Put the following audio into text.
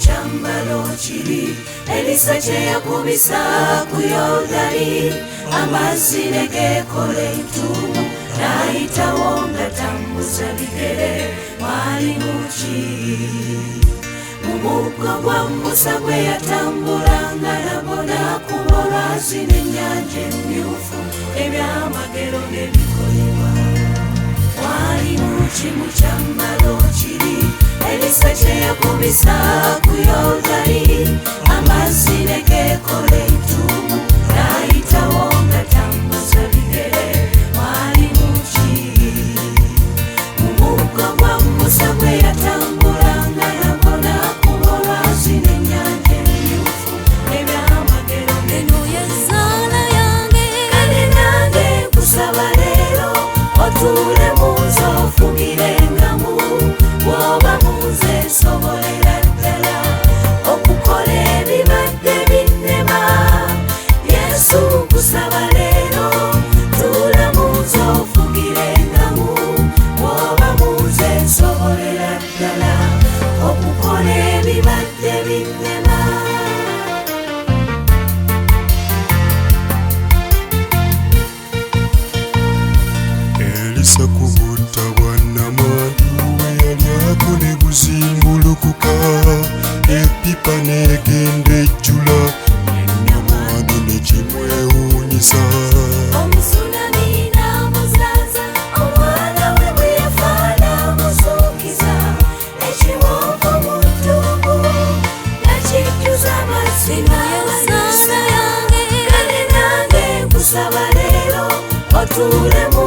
kyambalo kiri Elisa kye yakubisa ku Yordani amazzi ne geekola entuumu n'ayitawo nga tambuza bigere mwalimu ki mu muggo gwa Musa gwe yatambulanga nabo n'akuba olwazi n'ennyanja emmyufu ebyamagero ne bikolebwa mwalimu ki mu kyambalo kiri Elisa kye yakubisa ku Yordani amazzi ne geekola entuumu n'ayitawo nga tambuza bigere mwalimu ki mu muggo gwa Musa gwe yatambulanga nabo n'akuba olwazi n'ennyanja emmyufu ebyamagero eno y'essaala yange kale nange nkusaba leero otuule mu nze ofugirengamu bw'oba mu nze nsobolera ddala okukola ebibadde binnema Yesu nkusaba leero tuula mu nze ofugirengamu bw'oba mu nze nsobolera ddala okukola ebibadde binnema Elisa kubutta bwannamwandu we yalyako ne buzimbulukuka epipa n'egenda ejjula ennamwandu ne kimwewuunyisa Omusunami n'amuzaaza omwana we bwe yafa n'amuzuukiza ekiwonvu mu ddungu nakijjuza amazzi n'amalisa kale nange nkusaba leero otuule mu